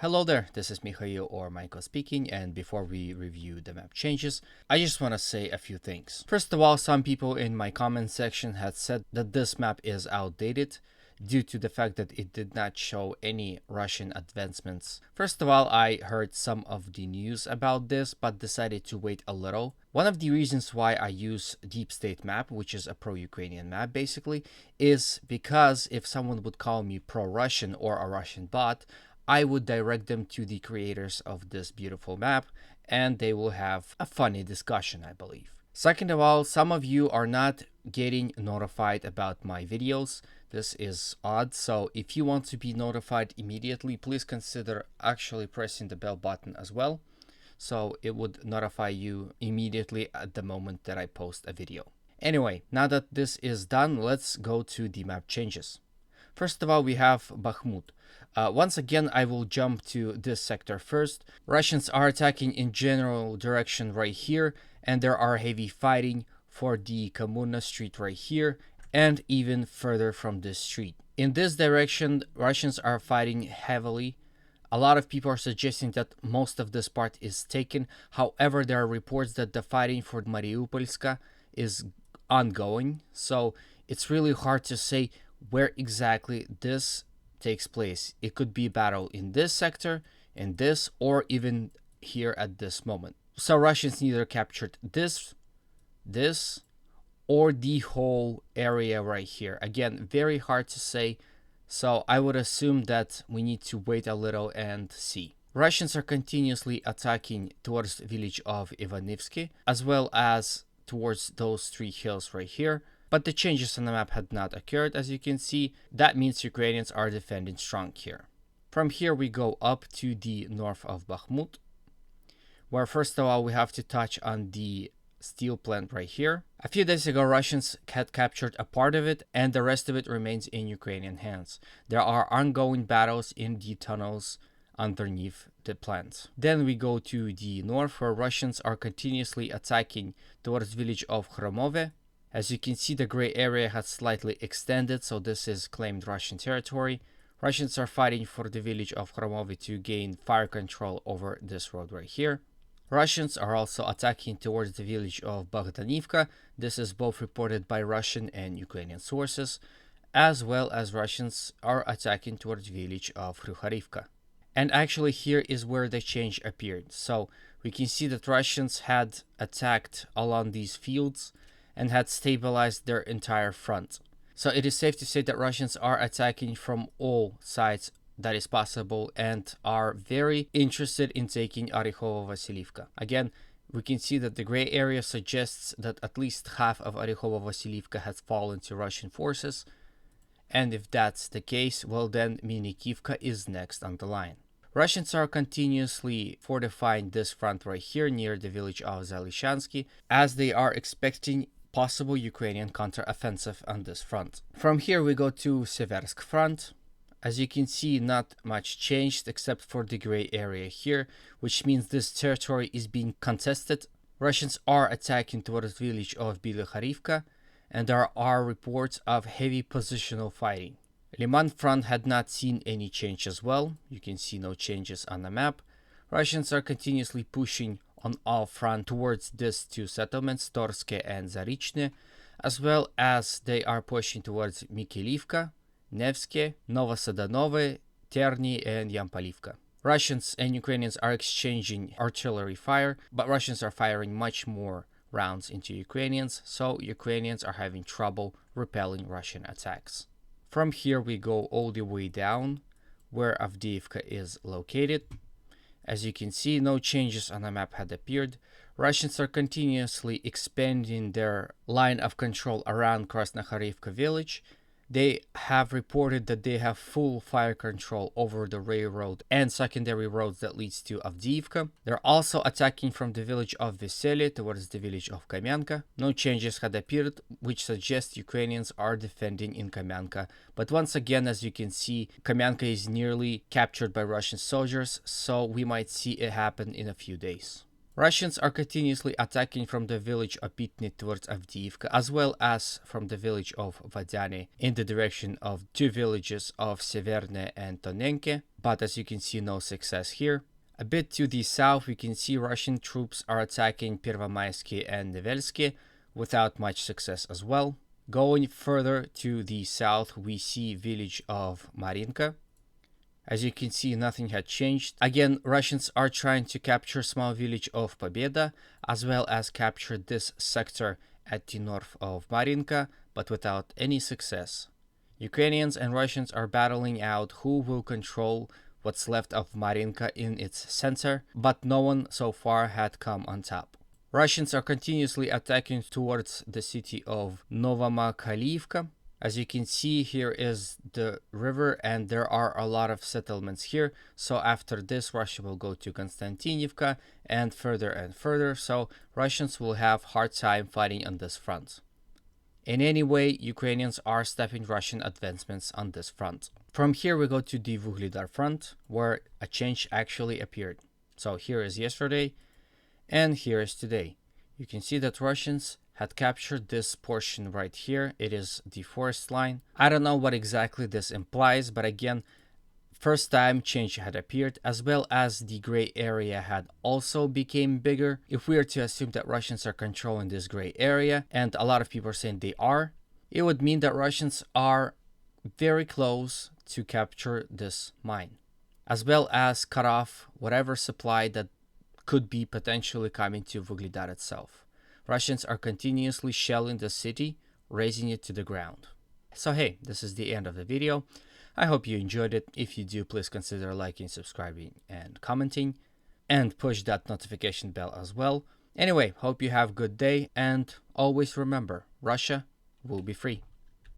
Hello there, this is Mikhail or Michael speaking, and before we review the map changes, I just want to say a few things. First of all, some people in my comment section had said that this map is outdated due to the fact that it did not show any Russian advancements. First of all, I heard some of the news about this but decided to wait a little. One of the reasons why I use Deep State map, which is a pro-Ukrainian map basically, is because if someone would call me pro-Russian or a Russian bot, I would direct them to the creators of this beautiful map and they will have a funny discussion, I believe. Second of all, some of you are not getting notified about my videos. This is odd, so if you want to be notified immediately, please consider actually pressing the bell button as well, so it would notify you immediately at the moment that I post a video. Anyway, now that this is done, let's go to the map changes. First of all, we have Bakhmut. Once again, I will jump to this sector first. Russians are attacking in general direction right here, and there are heavy fighting for the Kommuna street right here, and even further from this street. In this direction, Russians are fighting heavily. A lot of people are suggesting that most of this part is taken. However, there are reports that the fighting for Mariupolska is ongoing, so it's really hard to say where exactly this takes place. It could be battle in this sector, in this, or even here at this moment. So Russians neither captured this, or the whole area right here. Again, very hard to say, so I would assume that we need to wait a little and see. Russians are continuously attacking towards the village of Ivanivsky, as well as towards those three hills right here. But the changes on the map had not occurred, as you can see. That means Ukrainians are defending strong here. From here we go up to the north of Bakhmut, where first of all we have to touch on the steel plant right here. A few days ago Russians had captured a part of it and the rest of it remains in Ukrainian hands. There are ongoing battles in the tunnels underneath the plant. Then we go to the north, where Russians are continuously attacking towards the village of Khromove. As you can see, the gray area has slightly extended, so this is claimed Russian territory. Russians are fighting for the village of Khromove to gain fire control over this road right here. Russians are also attacking towards the village of Bogdanivka. This is both reported by Russian and Ukrainian sources, as well as Russians are attacking towards the village of Kryukharivka. And actually here is where the change appeared. So we can see that Russians had attacked along these fields and had stabilized their entire front. So it is safe to say that Russians are attacking from all sides that is possible and are very interested in taking Orekhovo-Vasiliivka. Again, we can see that the gray area suggests that at least half of Orekhovo-Vasiliivka has fallen to Russian forces, and if that's the case, well then Minikivka is next on the line. Russians are continuously fortifying this front right here near the village of Zalishansky, as they are expecting possible Ukrainian counter-offensive on this front. From here we go to Seversk front. As you can see, not much changed except for the gray area here, which means this territory is being contested. Russians are attacking towards the village of Bilyakharivka, and there are reports of heavy positional fighting. Liman front had not seen any change as well. You can see no changes on the map. Russians are continuously pushing on all fronts towards these two settlements, Torske and Zarichne, as well as they are pushing towards Mikhailivka, Nevske, Novosadanove, Terny, and Yampalivka. Russians and Ukrainians are exchanging artillery fire, but Russians are firing much more rounds into Ukrainians, so Ukrainians are having trouble repelling Russian attacks. From here we go all the way down, where Avdiivka is located. As you can see, no changes on the map had appeared. Russians are continuously expanding their line of control around Krasnokharivka village. They have reported that they have full fire control over the railroad and secondary roads that leads to Avdiivka. They're also attacking from the village of Vesely towards the village of Kamyanka. No changes had appeared, which suggests Ukrainians are defending in Kamyanka. But once again, as you can see, Kamyanka is nearly captured by Russian soldiers, so we might see it happen in a few days. Russians are continuously attacking from the village of Pitny towards Avdiivka, as well as from the village of Vadyane in the direction of two villages of Severne and Tonenke, but as you can see, no success here. A bit to the south, we can see Russian troops are attacking Pervomaisky and Nevelsky without much success as well. Going further to the south, we see village of Marinka. As you can see, nothing had changed. Again, Russians are trying to capture small village of Pobeda, as well as capture this sector at the north of Marinka, but without any success. Ukrainians and Russians are battling out who will control what's left of Marinka in its center, but no one so far had come on top. Russians are continuously attacking towards the city of Novomakhalivka. As you can see, here is the river and there are a lot of settlements here. So after this, Russia will go to Konstantinivka and further. So Russians will have hard time fighting on this front. In any way, Ukrainians are stopping Russian advancements on this front. From here, we go to the Vuhledar front, where a change actually appeared. So here is yesterday, and here is today. You can see that Russians had captured this portion right here. It is the forest line. I don't know what exactly this implies, but again, first time change had appeared, as well as the gray area had also became bigger. If we are to assume that Russians are controlling this gray area, and a lot of people are saying they are, it would mean that Russians are very close to capture this mine, as well as cut off whatever supply that could be potentially coming to Vuhledar itself. Russians are continuously shelling the city, razing it to the ground. So hey, this is the end of the video. I hope you enjoyed it. If you do, please consider liking, subscribing, and commenting, and push that notification bell as well. Anyway, hope you have a good day, and always remember, Russia will be free.